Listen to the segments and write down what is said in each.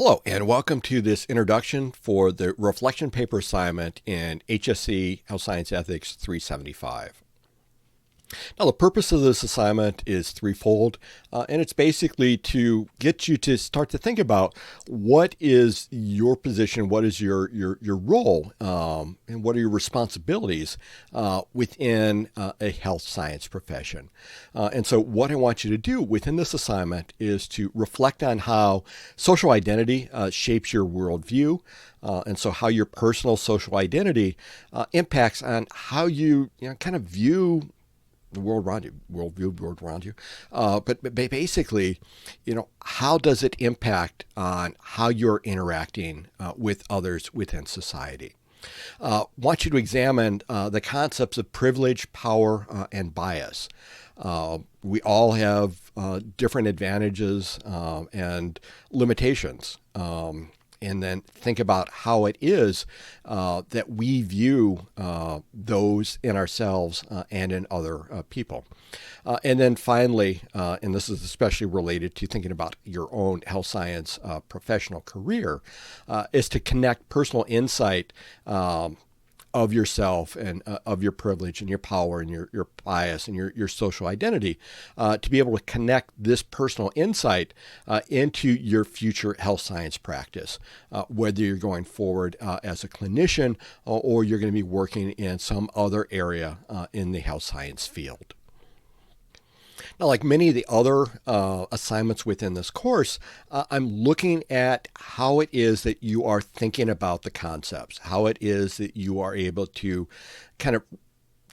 Hello, and welcome to this introduction for the reflection paper assignment in HSC Health Science Ethics 375. Now, the purpose of this assignment is threefold, and it's basically to get you to start to think about what is your position, what is your role, and what are your responsibilities within a health science profession. And so, what I want you to do within this assignment is to reflect on how social identity shapes your worldview. And so, how your personal social identity impacts on how you kind of view the world around you, world around you. But basically, how does it impact on how you're interacting with others within society? Want you to examine the concepts of privilege, power, and bias. We all have different advantages and limitations. And then think about how it is that we view those in ourselves and in other people. And then finally, and this is especially related to thinking about your own health science professional career, is to connect personal insight of yourself and of your privilege and your power and your bias and your social identity to be able to connect this personal insight into your future health science practice, whether you're going forward as a clinician or you're going to be working in some other area in the health science field. Now, like many of the other assignments within this course, I'm looking at how it is that you are thinking about the concepts, how it is that you are able to kind of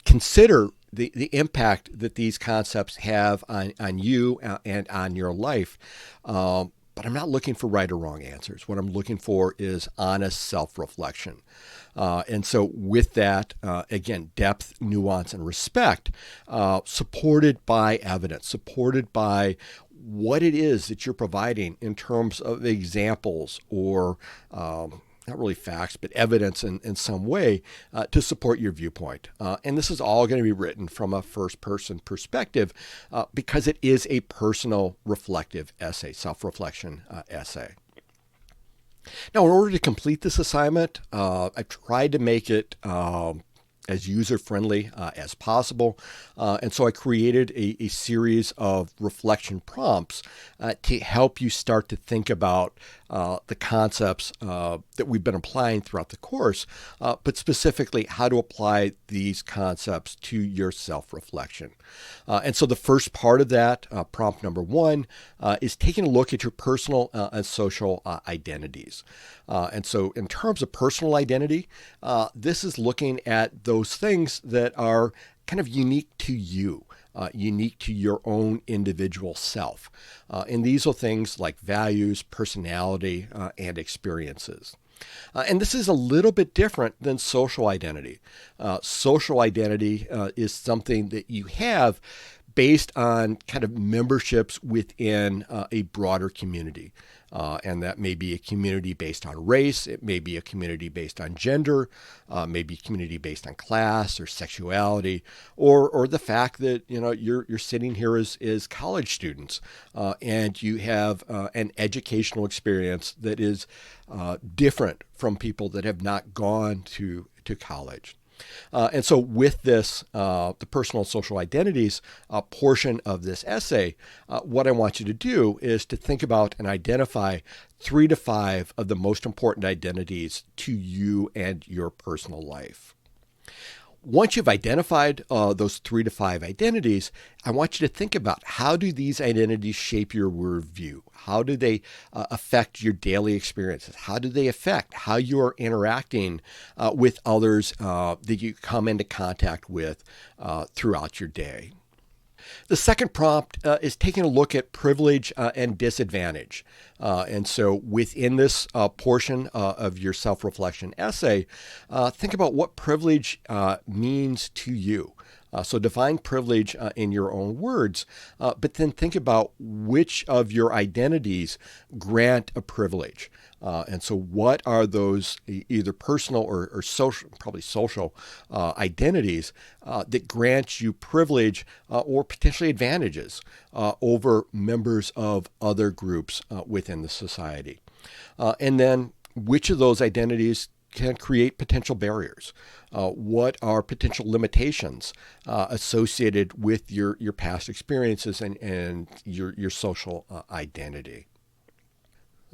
consider the impact that these concepts have on you and on your life. But I'm not looking for right or wrong answers. What I'm looking for is honest self-reflection. And so with that, again, depth, nuance, and respect, supported by evidence, supported by what it is that you're providing in terms of examples or not really facts, but evidence in some way to support your viewpoint. And this is all going to be written from a first-person perspective because it is a personal reflective essay, self-reflection essay. Now, in order to complete this assignment, I've tried to make it as user-friendly as possible. And so I created a series of reflection prompts to help you start to think about the concepts that we've been applying throughout the course, but specifically how to apply these concepts to your self-reflection. And so the first part of that, prompt number one, is taking a look at your personal and social identities. And so in terms of personal identity, this is looking at those things that are kind of unique to you. Unique to your own individual self. And these are things like values, personality, and experiences. And this is a little bit different than social identity. Social identity is something that you have based on kind of memberships within a broader community. And that may be a community based on race, it may be a community based on gender, maybe a community based on class or sexuality, or the fact that you're sitting here as college students and you have an educational experience that is different from people that have not gone to college. And so with this, the personal and social identities portion of this essay, what I want you to do is to think about and identify 3 to 5 of the most important identities to you and your personal life. Once you've identified those 3 to 5 identities, I want you to think about how do these identities shape your worldview? How do they affect your daily experiences? How do they affect how you are interacting with others that you come into contact with throughout your day? The second prompt is taking a look at privilege and disadvantage. And so within this portion of your self-reflection essay, think about what privilege means to you. So define privilege in your own words, but then think about which of your identities grant a privilege. And so what are those either personal or social, probably social identities that grant you privilege or potentially advantages over members of other groups within the society? And then which of those identities can create potential barriers? What are potential limitations associated with your past experiences and your social identity?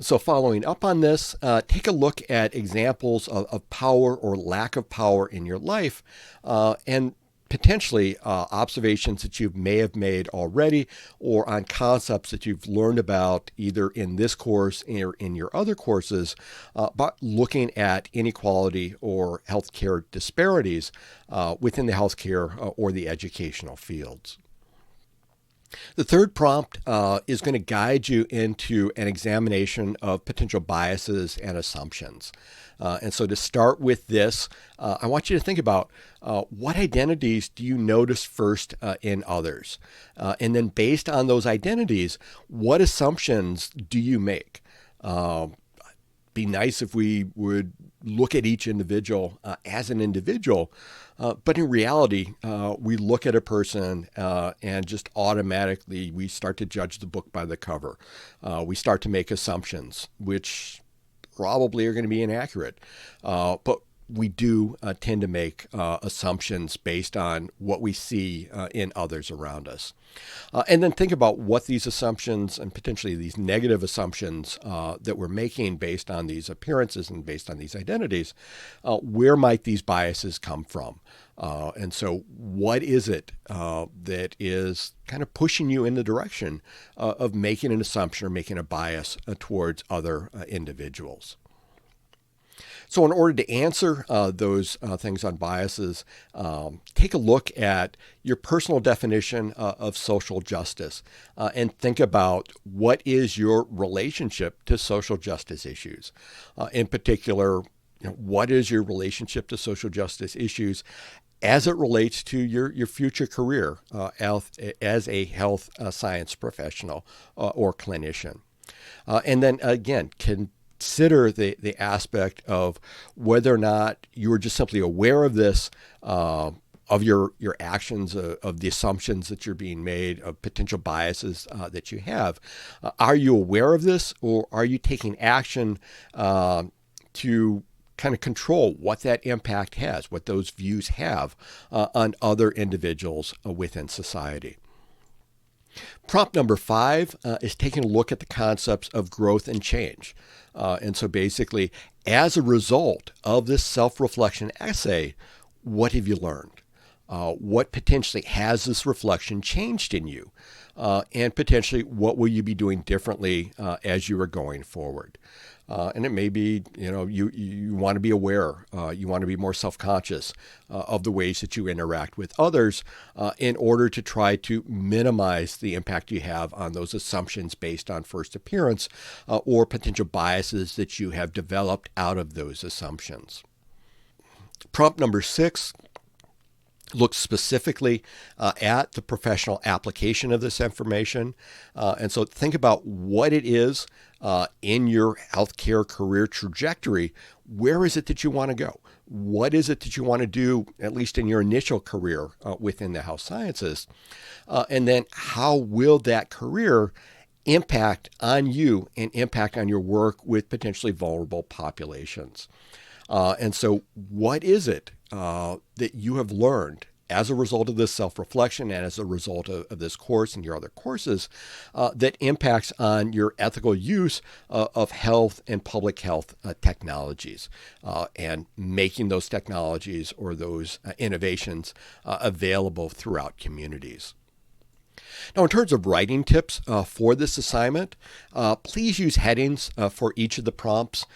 So following up on this, take a look at examples of power or lack of power in your life and potentially observations that you may have made already or on concepts that you've learned about either in this course or in your other courses, but looking at inequality or healthcare disparities within the healthcare or the educational fields. The third prompt is going to guide you into an examination of potential biases and assumptions. And so to start with this, I want you to think about what identities do you notice first in others? And then based on those identities, what assumptions do you make? Be nice if we would look at each individual as an individual, but in reality, we look at a person and just automatically we start to judge the book by the cover. We start to make assumptions, which probably are going to be inaccurate, but we do tend to make assumptions based on what we see in others around us. And then think about what these assumptions and potentially these negative assumptions that we're making based on these appearances and based on these identities, where might these biases come from? And so what is it that is kind of pushing you in the direction of making an assumption or making a bias towards other individuals? So in order to answer those things on biases, take a look at your personal definition of social justice and think about what is your relationship to social justice issues. In particular, what is your relationship to social justice issues as it relates to your future career as a health science professional or clinician? And then again, consider the aspect of whether or not you are just simply aware of this, of your actions, of the assumptions that you're being made, of potential biases that you have. Are you aware of this, or are you taking action to kind of control what that impact has, what those views have on other individuals within society? Prompt number 5 is taking a look at the concepts of growth and change. And so basically, as a result of this self-reflection essay, what have you learned? What potentially has this reflection changed in you? And potentially, what will you be doing differently as you are going forward? And it may be, you want to be aware, you want to be more self-conscious of the ways that you interact with others in order to try to minimize the impact you have on those assumptions based on first appearance or potential biases that you have developed out of those assumptions. Prompt number 6 looks specifically at the professional application of this information. And so think about what it is in your healthcare career trajectory. Where is it that you want to go? What is it that you want to do, at least in your initial career within the health sciences? And then how will that career impact on you and impact on your work with potentially vulnerable populations? And so what is it that you have learned as a result of this self-reflection and as a result of this course and your other courses that impacts on your ethical use of health and public health technologies and making those technologies or those innovations available throughout communities? Now, in terms of writing tips for this assignment, please use headings for each of the prompts.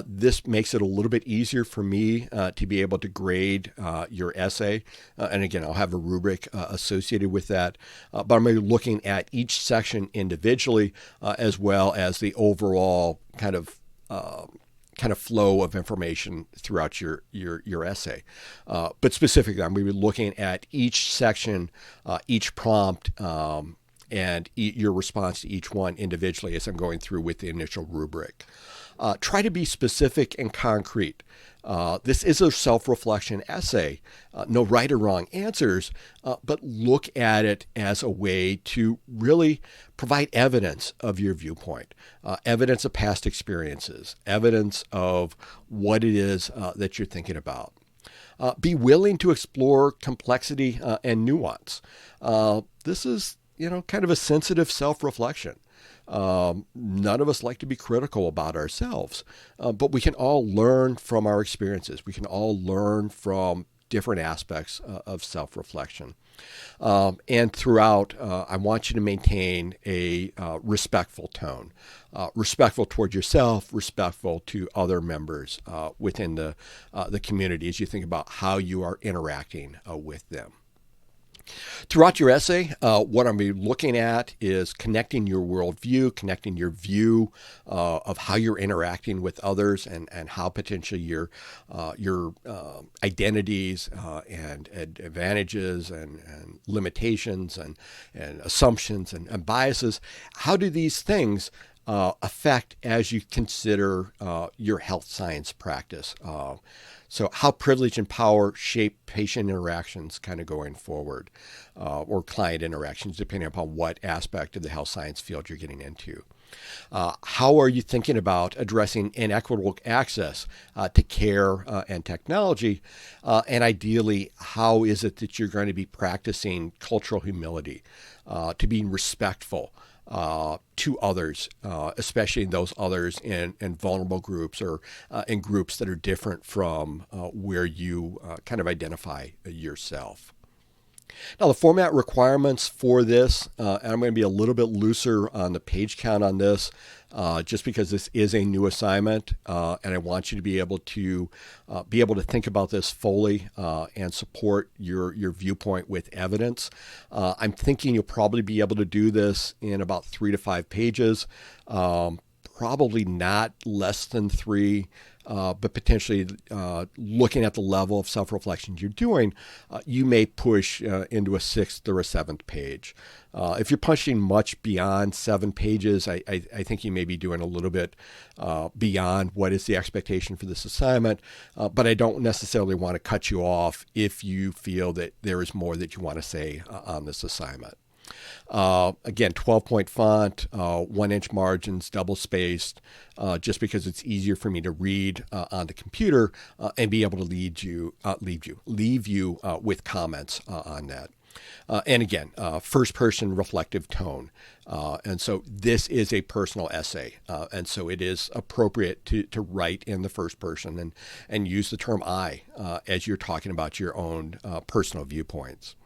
This makes it a little bit easier for me to be able to grade your essay. And again, I'll have a rubric associated with that. But I'm going to be looking at each section individually as well as the overall kind of kind of flow of information throughout your essay. But specifically, I'm going to be looking at each section, each prompt, and your response to each one individually as I'm going through with the initial rubric. Try to be specific and concrete. This is a self-reflection essay. No right or wrong answers, but look at it as a way to really provide evidence of your viewpoint, evidence of past experiences, evidence of what it is that you're thinking about. Be willing to explore complexity and nuance. This is, kind of a sensitive self-reflection. None of us like to be critical about ourselves, but we can all learn from our experiences. We can all learn from different aspects of self-reflection. And throughout, I want you to maintain a respectful tone, respectful toward yourself, respectful to other members within the community as you think about how you are interacting with them. Throughout your essay, what I'm going to be looking at is connecting your worldview, connecting your view of how you're interacting with others, and how potentially your identities and advantages and limitations and assumptions and biases, how do these things affect as you consider your health science practice? So how privilege and power shape patient interactions kind of going forward, or client interactions, depending upon what aspect of the health science field you're getting into. How are you thinking about addressing inequitable access to care and technology? And ideally, how is it that you're going to be practicing cultural humility, to being respectful to others, especially those others in vulnerable groups or in groups that are different from where you kind of identify yourself. Now, the format requirements for this, and I'm going to be a little bit looser on the page count on this, just because this is a new assignment, and I want you to be able to think about this fully and support your viewpoint with evidence. I'm thinking you'll probably be able to do this in about 3 to 5 pages, probably not less than 3. But potentially looking at the level of self-reflection you're doing, you may push into a 6th or a 7th page. If you're punching much beyond 7 pages, I think you may be doing a little bit beyond what is the expectation for this assignment, but I don't necessarily want to cut you off if you feel that there is more that you want to say on this assignment. Again, 12-point font, 1-inch margins, double spaced, just because it's easier for me to read on the computer and be able to leave you with comments on that. And again, first-person reflective tone. And so this is a personal essay. And so it is appropriate to write in the first person and use the term I as you're talking about your own personal viewpoints.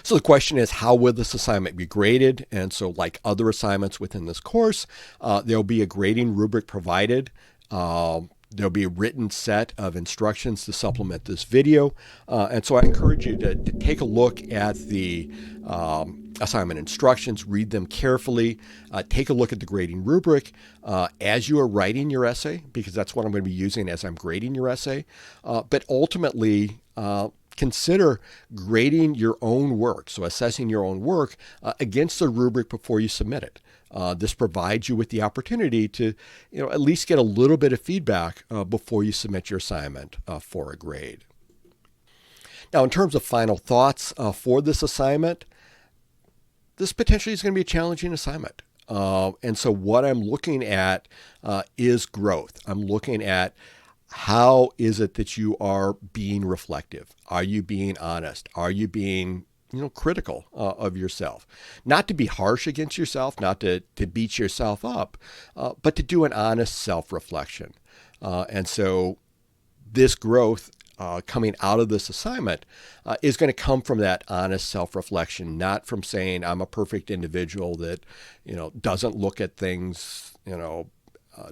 So the question is, how will this assignment be graded? And so like other assignments within this course, there'll be a grading rubric provided. There'll be a written set of instructions to supplement this video. And so I encourage you to take a look at the assignment instructions, read them carefully, take a look at the grading rubric as you are writing your essay, because that's what I'm going to be using as I'm grading your essay. But ultimately, consider grading your own work, so assessing your own work against the rubric before you submit it. This provides you with the opportunity to, at least get a little bit of feedback before you submit your assignment for a grade. Now, in terms of final thoughts for this assignment, this potentially is going to be a challenging assignment. And so what I'm looking at is growth. I'm looking at how is it that you are being reflective? Are you being honest? Are you being critical of yourself? Not to be harsh against yourself, not to beat yourself up, but to do an honest self-reflection. And so this growth coming out of this assignment is going to come from that honest self-reflection, not from saying I'm a perfect individual that, doesn't look at things,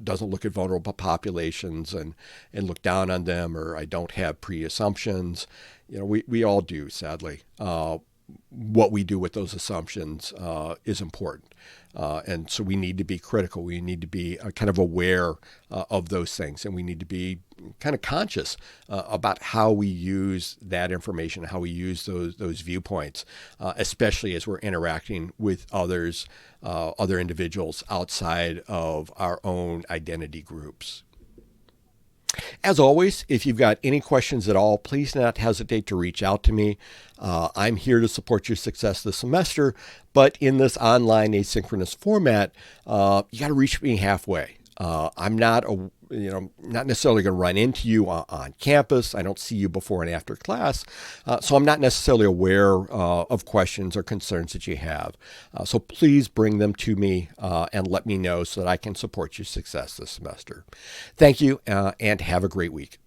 doesn't look at vulnerable populations and look down on them, or I don't have pre-assumptions. We all do, sadly. what we do with those assumptions is important. And so we need to be critical. We need to be kind of aware of those things, and we need to be kind of conscious about how we use that information, how we use those viewpoints, especially as we're interacting with others, other individuals outside of our own identity groups. As always, if you've got any questions at all, please do not hesitate to reach out to me. I'm here to support your success this semester, but in this online asynchronous format, you got to reach me halfway. I'm not not necessarily going to run into you on campus. I don't see you before and after class, so I'm not necessarily aware of questions or concerns that you have. So please bring them to me and let me know so that I can support your success this semester. Thank you, and have a great week.